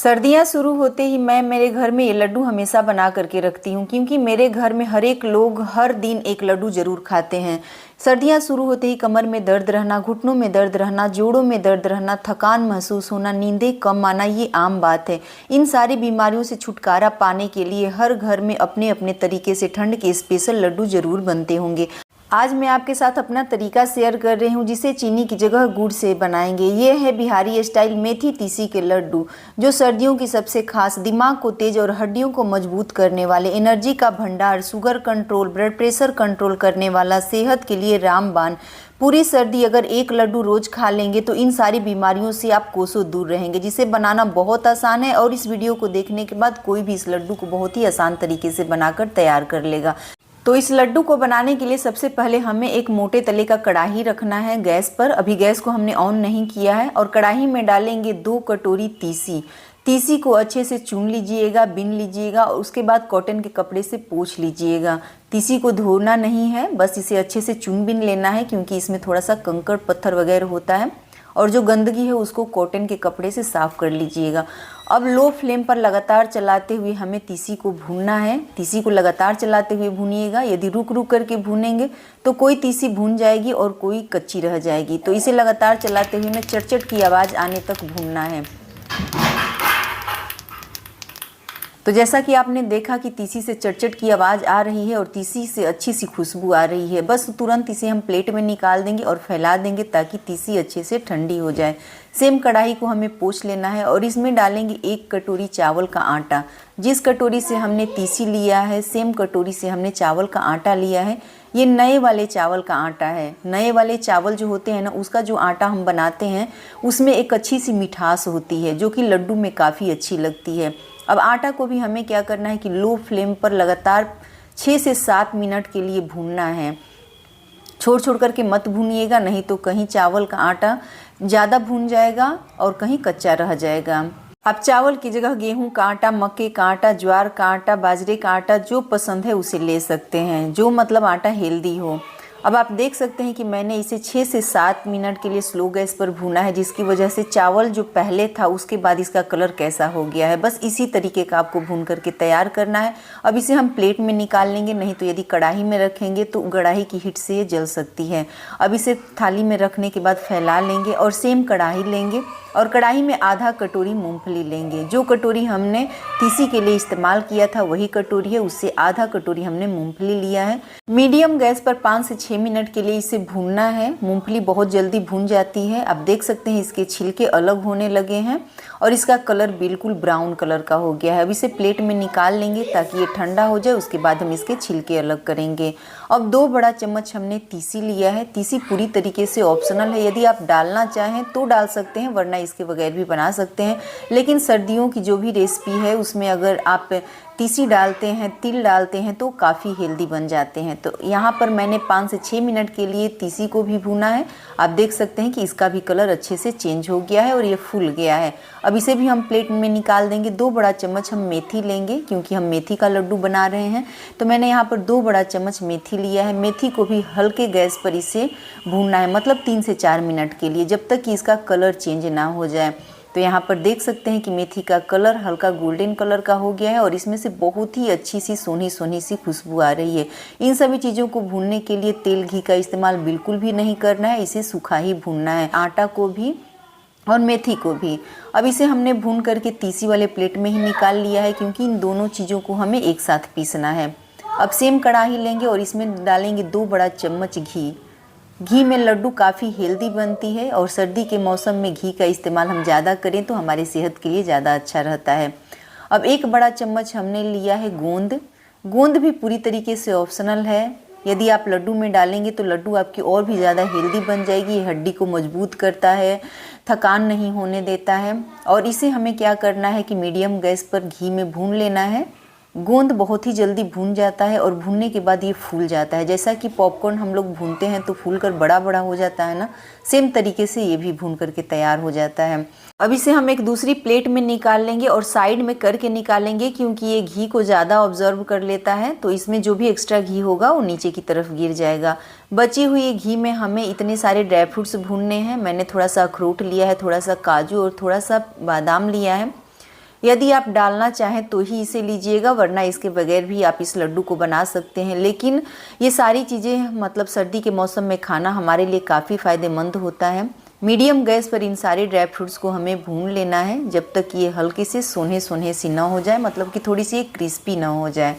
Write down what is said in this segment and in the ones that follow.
सर्दियाँ शुरू होते ही मैं मेरे घर में ये लड्डू हमेशा बना करके रखती हूँ, क्योंकि मेरे घर में हर एक लोग हर दिन एक लड्डू ज़रूर खाते हैं। सर्दियाँ शुरू होते ही कमर में दर्द रहना, घुटनों में दर्द रहना, जोड़ों में दर्द रहना, थकान महसूस होना, नींदें कम आना, ये आम बात है। इन सारी बीमारियों से छुटकारा पाने के लिए हर घर में अपने अपने तरीके से ठंड के स्पेशल लड्डू ज़रूर बनते होंगे। आज मैं आपके साथ अपना तरीका शेयर कर रही हूँ, जिसे चीनी की जगह गुड़ से बनाएंगे। ये है बिहारी स्टाइल मेथी तीसी के लड्डू, जो सर्दियों की सबसे खास, दिमाग को तेज और हड्डियों को मजबूत करने वाले, एनर्जी का भंडार, sugar control, blood pressure control करने वाला, सेहत के लिए रामबाण। पूरी सर्दी अगर एक लड्डू रोज खा लेंगे तो इन सारी बीमारियों से आप कोसों दूर रहेंगे, जिसे बनाना बहुत आसान है। और इस वीडियो को देखने के बाद कोई भी इस लड्डू को बहुत ही आसान तरीके से बनाकर तैयार कर लेगा। तो इस लड्डू को बनाने के लिए सबसे पहले हमें एक मोटे तले का कढ़ाई रखना है गैस पर। अभी गैस को हमने ऑन नहीं किया है। और कढ़ाई में डालेंगे 2 कटोरी तीसी। तीसी को अच्छे से चुन लीजिएगा, बीन लीजिएगा और उसके बाद कॉटन के कपड़े से पोंछ लीजिएगा। तीसी को धोना नहीं है, बस इसे अच्छे से चुन बीन लेना है, क्योंकि इसमें थोड़ा सा कंकड़ पत्थर वगैरह होता है। और जो गंदगी है उसको कॉटन के कपड़े से साफ़ कर लीजिएगा। अब लो फ्लेम पर लगातार चलाते हुए हमें तीसी को भूनना है। तीसी को लगातार चलाते हुए भूनिएगा। यदि रुक रुक करके भूनेंगे तो कोई तीसी भून जाएगी और कोई कच्ची रह जाएगी। तो इसे लगातार चलाते हुए हमें चटचट की आवाज़ आने तक भूनना है। तो जैसा कि आपने देखा कि तीसी से चटचट की आवाज़ आ रही है और तीसी से अच्छी सी खुशबू आ रही है, बस तुरंत इसे हम प्लेट में निकाल देंगे और फैला देंगे, ताकि तीसी अच्छे से ठंडी हो जाए। सेम कढ़ाई को हमें पोंछ लेना है और इसमें डालेंगे 1 कटोरी चावल का आटा। जिस कटोरी से हमने तीसी लिया है, सेम कटोरी से हमने चावल का आटा लिया है। ये नए वाले चावल का आटा है। नए वाले चावल जो होते हैं ना, उसका जो आटा हम बनाते हैं उसमें एक अच्छी सी मिठास होती है, जो कि लड्डू में काफ़ी अच्छी लगती है। अब आटा को भी हमें क्या करना है कि लो फ्लेम पर लगातार 6 से 7 मिनट के लिए भूनना है। छोड़ छोड़ करके मत भूनिएगा, नहीं तो कहीं चावल का आटा ज़्यादा भून जाएगा और कहीं कच्चा रह जाएगा। आप चावल की जगह गेहूं का आटा, मक्के का आटा, ज्वार का आटा, बाजरे का आटा, जो पसंद है उसे ले सकते हैं, जो मतलब आटा हेल्दी हो। अब आप देख सकते हैं कि मैंने इसे 6 से 7 मिनट के लिए स्लो गैस पर भूना है, जिसकी वजह से चावल जो पहले था उसके बाद इसका कलर कैसा हो गया है। बस इसी तरीके का आपको भून करके तैयार करना है। अब इसे हम प्लेट में निकाल लेंगे, नहीं तो यदि कढ़ाई में रखेंगे तो कढ़ाई की हीट से ये जल सकती है। अब इसे थाली में रखने के बाद फैला लेंगे और सेम कढ़ाई लेंगे और कढ़ाई में आधा कटोरी मूंगफली लेंगे। जो कटोरी हमने तीसी के लिए इस्तेमाल किया था वही कटोरी है, उससे आधा कटोरी हमने मूंगफली लिया है। मीडियम गैस पर 5 से 6 मिनट के लिए इसे भूनना है। मूंगफली बहुत जल्दी भून जाती है। आप देख सकते हैं इसके छिलके अलग होने लगे हैं और इसका कलर बिल्कुल ब्राउन कलर का हो गया है। अब इसे प्लेट में निकाल लेंगे ताकि ये ठंडा हो जाए, उसके बाद हम इसके छिलके अलग करेंगे। अब 2 बड़ा चम्मच हमने तीसी लिया है। तीसी पूरी तरीके से ऑप्शनल है, यदि आप डालना चाहें तो डाल सकते हैं, वरना इसके बगैर भी बना सकते हैं। लेकिन सर्दियों की जो भी रेसिपी है उसमें अगर आप तीसी डालते हैं, तिल डालते हैं तो काफ़ी हेल्दी बन जाते हैं। तो यहाँ पर मैंने 5 से 6 मिनट के लिए तीसी को भी भूना है। आप देख सकते हैं कि इसका भी कलर अच्छे से चेंज हो गया है और ये फूल गया है। अब इसे भी हम प्लेट में निकाल देंगे। 2 बड़ा चम्मच हम मेथी लेंगे, क्योंकि हम मेथी का लड्डू बना रहे हैं। तो मैंने यहाँ पर 2 बड़ा चम्मच मेथी लिया है। मेथी को भी हल्के गैस पर इसे भूनना है, मतलब 3 से 4 मिनट के लिए, जब तक कि इसका कलर चेंज ना हो जाए। तो यहाँ पर देख सकते हैं कि मेथी का कलर हल्का गोल्डन कलर का हो गया है और इसमें से बहुत ही अच्छी सी सोनी सोनी सी खुशबू आ रही है। इन सभी चीज़ों को भूनने के लिए तेल घी का इस्तेमाल बिल्कुल भी नहीं करना है, इसे सूखा ही भूनना है, आटा को भी और मेथी को भी। अब इसे हमने भून करके तीसी वाले प्लेट में ही निकाल लिया है, क्योंकि इन दोनों चीज़ों को हमें एक साथ पीसना है। अब सेम कढ़ाई लेंगे और इसमें डालेंगे 2 बड़ा चम्मच घी। घी में लड्डू काफ़ी हेल्दी बनती है और सर्दी के मौसम में घी का इस्तेमाल हम ज़्यादा करें तो हमारी सेहत के लिए ज़्यादा अच्छा रहता है। अब 1 बड़ा चम्मच हमने लिया है गोंद। गोंद भी पूरी तरीके से ऑप्शनल है। यदि आप लड्डू में डालेंगे तो लड्डू आपकी और भी ज़्यादा हेल्दी बन जाएगी। ये हड्डी को मजबूत करता है, थकान नहीं होने देता है। और इसे हमें क्या करना है कि मीडियम गैस पर घी में भून लेना है। गोंद बहुत ही जल्दी भून जाता है और भूनने के बाद ये फूल जाता है। जैसा कि पॉपकॉर्न हम लोग भूनते हैं तो फूल कर बड़ा बड़ा हो जाता है ना, सेम तरीके से ये भी भून करके तैयार हो जाता है। अब इसे हम एक दूसरी प्लेट में निकाल लेंगे और साइड में करके निकालेंगे, क्योंकि ये घी को ज़्यादा ऑब्जर्व कर लेता है। तो इसमें जो भी एक्स्ट्रा घी होगा वो नीचे की तरफ गिर जाएगा। बची हुई घी में हमें इतने सारे ड्राई फ्रूट्स भूनने हैं। मैंने थोड़ा सा अखरोट लिया है, थोड़ा सा काजू और थोड़ा सा बादाम लिया है। यदि आप डालना चाहें तो ही इसे लीजिएगा, वरना इसके बगैर भी आप इस लड्डू को बना सकते हैं। लेकिन ये सारी चीज़ें मतलब सर्दी के मौसम में खाना हमारे लिए काफ़ी फ़ायदेमंद होता है। मीडियम गैस पर इन सारे ड्राई फ्रूट्स को हमें भून लेना है जब तक ये हल्के से सोने सोने सी ना हो जाए, मतलब कि थोड़ी सी क्रिस्पी ना हो जाए।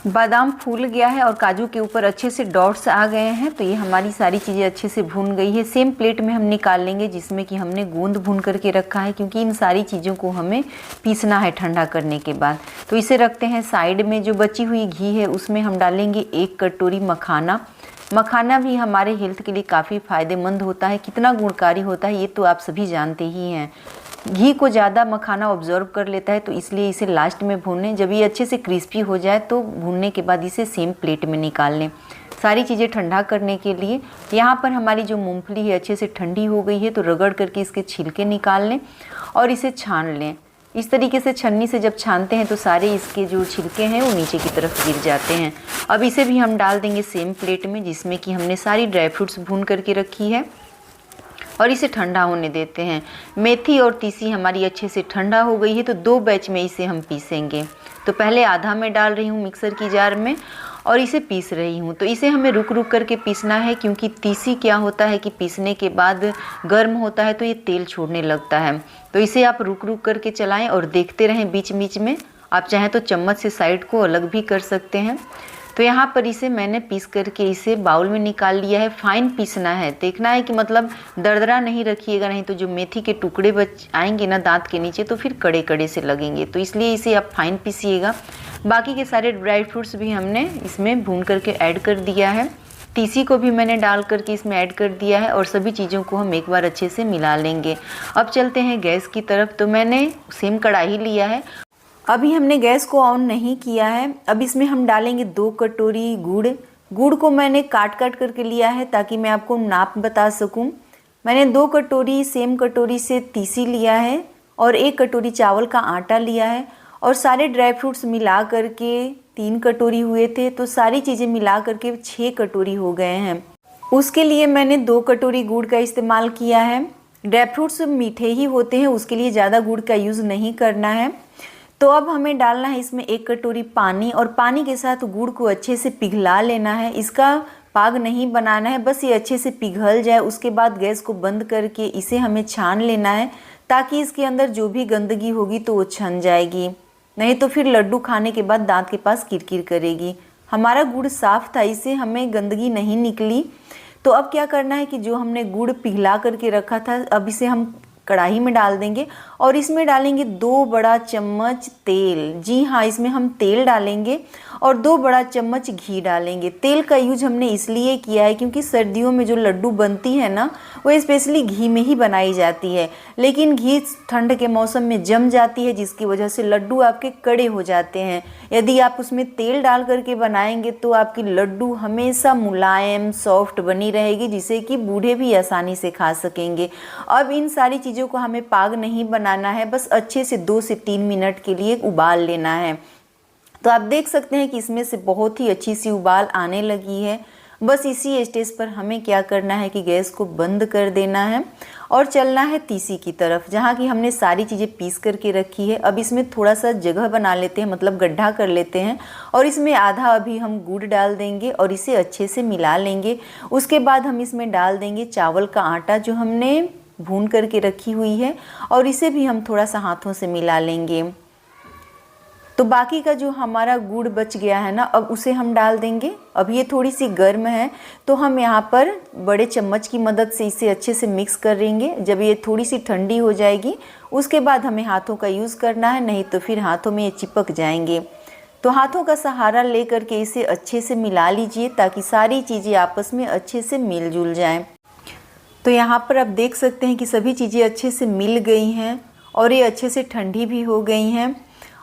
बादाम फूल गया है और काजू के ऊपर अच्छे से डॉट्स आ गए हैं, तो ये हमारी सारी चीज़ें अच्छे से भून गई है। सेम प्लेट में हम निकाल लेंगे जिसमें कि हमने गूंद भून करके रखा है, क्योंकि इन सारी चीज़ों को हमें पीसना है ठंडा करने के बाद। तो इसे रखते हैं साइड में। जो बची हुई घी है उसमें हम डालेंगे 1 कटोरी मखाना। मखाना भी हमारे हेल्थ के लिए काफ़ी फ़ायदेमंद होता है। कितना गुणकारी होता है ये तो आप सभी जानते ही हैं। घी को ज़्यादा मखाना ऑब्जर्व कर लेता है, तो इसलिए इसे लास्ट में भूनें। जब ये अच्छे से क्रिस्पी हो जाए तो भूनने के बाद इसे सेम प्लेट में निकाल लें। सारी चीज़ें ठंडा करने के लिए यहाँ पर हमारी जो मूंगफली है अच्छे से ठंडी हो गई है, तो रगड़ करके इसके छिलके निकाल लें और इसे छान लें। इस तरीके से छन्नी से जब छानते हैं तो सारे इसके जो छिलके हैं वो नीचे की तरफ गिर जाते हैं। अब इसे भी हम डाल देंगे सेम प्लेट में जिसमें कि हमने सारी ड्राई फ्रूट्स भून करके रखी है, और इसे ठंडा होने देते हैं। मेथी और तीसी हमारी अच्छे से ठंडा हो गई है, तो 2 बैच में इसे हम पीसेंगे। तो पहले आधा मैं डाल रही हूँ मिक्सर की जार में और इसे पीस रही हूँ। तो इसे हमें रुक रुक करके पीसना है, क्योंकि तीसी क्या होता है कि पीसने के बाद गर्म होता है तो ये तेल छोड़ने लगता है। तो इसे आप रुक रुक करके चलाएं और देखते रहें बीच बीच में। आप चाहें तो चम्मच से साइड को अलग भी कर सकते हैं। तो यहाँ पर इसे मैंने पीस करके इसे बाउल में निकाल लिया है। फाइन पीसना है, देखना है कि मतलब दरदरा नहीं रखिएगा, नहीं तो जो मेथी के टुकड़े बच आएंगे ना दांत के नीचे तो फिर कड़े कड़े से लगेंगे। तो इसलिए इसे आप फाइन पीसिएगा। बाकी के सारे ड्राई फ्रूट्स भी हमने इसमें भून करके ऐड कर दिया है। तीसी को भी मैंने डाल करके इसमें ऐड कर दिया है और सभी चीज़ों को हम एक बार अच्छे से मिला लेंगे। अब चलते हैं गैस की तरफ। तो मैंने सेम कढ़ाई लिया है, अभी हमने गैस को ऑन नहीं किया है। अब इसमें हम डालेंगे 2 कटोरी गुड़। गुड़ को मैंने काट काट करके लिया है ताकि मैं आपको नाप बता सकूं। मैंने 2 कटोरी सेम कटोरी से तीसी लिया है और 1 कटोरी चावल का आटा लिया है, और सारे ड्राई फ्रूट्स मिला करके 3 कटोरी हुए थे, तो सारी चीज़ें मिला करके 6 कटोरी हो गए हैं। उसके लिए मैंने 2 कटोरी गुड़ का इस्तेमाल किया है। ड्राई फ्रूट्स मीठे ही होते हैं, उसके लिए ज़्यादा गुड़ का यूज़ नहीं करना है। तो अब हमें डालना है इसमें 1 कटोरी पानी, और पानी के साथ गुड़ को अच्छे से पिघला लेना है। इसका पाग नहीं बनाना है, बस ये अच्छे से पिघल जाए। उसके बाद गैस को बंद करके इसे हमें छान लेना है, ताकि इसके अंदर जो भी गंदगी होगी तो वो छन जाएगी, नहीं तो फिर लड्डू खाने के बाद दांत के पास किरकिर करेगी। हमारा गुड़ साफ था, इससे हमें गंदगी नहीं निकली। तो अब क्या करना है कि जो हमने गुड़ पिघला करके रखा था, अब इसे हम कढ़ाई में डाल देंगे और इसमें डालेंगे 2 बड़ा चम्मच तेल। जी हाँ, इसमें हम तेल डालेंगे और 2 बड़ा चम्मच घी डालेंगे। तेल का यूज हमने इसलिए किया है क्योंकि सर्दियों में जो लड्डू बनती है ना, वो स्पेशली घी में ही बनाई जाती है, लेकिन घी ठंड के मौसम में जम जाती है, जिसकी वजह से लड्डू आपके कड़े हो जाते हैं। यदि आप उसमें तेल डाल करके बनाएंगे तो आपकी लड्डू हमेशा मुलायम सॉफ्ट बनी रहेगी, जिसे कि बूढ़े भी आसानी से खा सकेंगे। अब इन सारी चीज़ों को हमें पाग नहीं बनाना है, बस अच्छे से 2 से 3 मिनट के लिए उबाल लेना है। तो आप देख सकते हैं कि इसमें से बहुत ही अच्छी सी उबाल आने लगी है। बस इसी स्टेज पर हमें क्या करना है कि गैस को बंद कर देना है और चलना है तीसी की तरफ, जहाँ की हमने सारी चीज़ें पीस करके रखी है। अब इसमें थोड़ा सा जगह बना लेते हैं, मतलब गड्ढा कर लेते हैं, और इसमें आधा अभी हम गुड़ डाल देंगे और इसे अच्छे से मिला लेंगे। उसके बाद हम इसमें डाल देंगे चावल का आटा जो हमने भून करके रखी हुई है, और इसे भी हम थोड़ा सा हाथों से मिला लेंगे। तो बाकी का जो हमारा गुड़ बच गया है ना, अब उसे हम डाल देंगे। अब ये थोड़ी सी गर्म है, तो हम यहाँ पर बड़े चम्मच की मदद से इसे अच्छे से मिक्स करेंगे। जब ये थोड़ी सी ठंडी हो जाएगी, उसके बाद हमें हाथों का यूज़ करना है, नहीं तो फिर हाथों में ये चिपक जाएंगे। तो हाथों का सहारा ले करके इसे अच्छे से मिला लीजिए, ताकि सारी चीज़ें आपस में अच्छे से मिलजुल जाएं। तो यहाँ पर आप देख सकते हैं कि सभी चीज़ें अच्छे से मिल गई हैं और ये अच्छे से ठंडी भी हो गई हैं।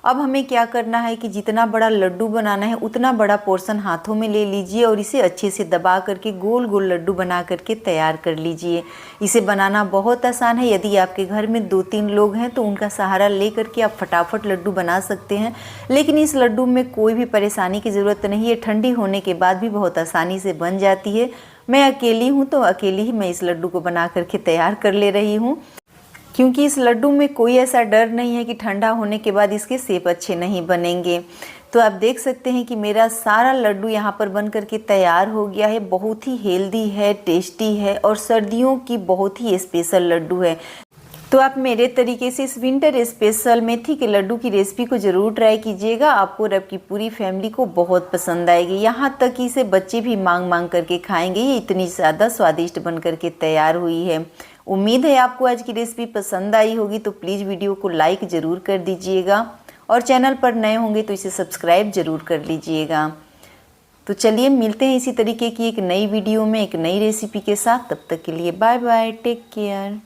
अब हमें क्या करना है कि जितना बड़ा लड्डू बनाना है उतना बड़ा पोर्शन हाथों में ले लीजिए और इसे अच्छे से दबा करके गोल गोल लड्डू बना करके तैयार कर लीजिए। इसे बनाना बहुत आसान है। यदि आपके घर में 2-3 लोग हैं तो उनका सहारा ले करके आप फटाफट लड्डू बना सकते हैं, लेकिन इस लड्डू में कोई भी परेशानी की ज़रूरत नहीं है। ठंडी होने के बाद भी बहुत आसानी से बन जाती है। मैं अकेली हूँ तो अकेली ही मैं इस लड्डू को बना करके तैयार कर ले रही हूँ। क्योंकि इस लड्डू में कोई ऐसा डर नहीं है कि ठंडा होने के बाद इसके शेप अच्छे नहीं बनेंगे। तो आप देख सकते हैं कि मेरा सारा लड्डू यहाँ पर बन करके तैयार हो गया है। बहुत ही हेल्दी है, टेस्टी है और सर्दियों की बहुत ही स्पेशल लड्डू है। तो आप मेरे तरीके से इस विंटर स्पेशल मेथी के लड्डू की रेसिपी को ज़रूर ट्राई कीजिएगा। आपको और आपकी पूरी फैमिली को बहुत पसंद आएगी। यहाँ तक कि इसे बच्चे भी मांग मांग करके खाएंगे। ये इतनी ज़्यादा स्वादिष्ट बन करके तैयार हुई है। उम्मीद है आपको आज की रेसिपी पसंद आई होगी। तो प्लीज़ वीडियो को लाइक ज़रूर कर दीजिएगा और चैनल पर नए होंगे तो इसे सब्सक्राइब ज़रूर कर लीजिएगा। तो चलिए मिलते हैं इसी तरीके की एक नई वीडियो में एक नई रेसिपी के साथ। तब तक के लिए बाय बाय, टेक केयर।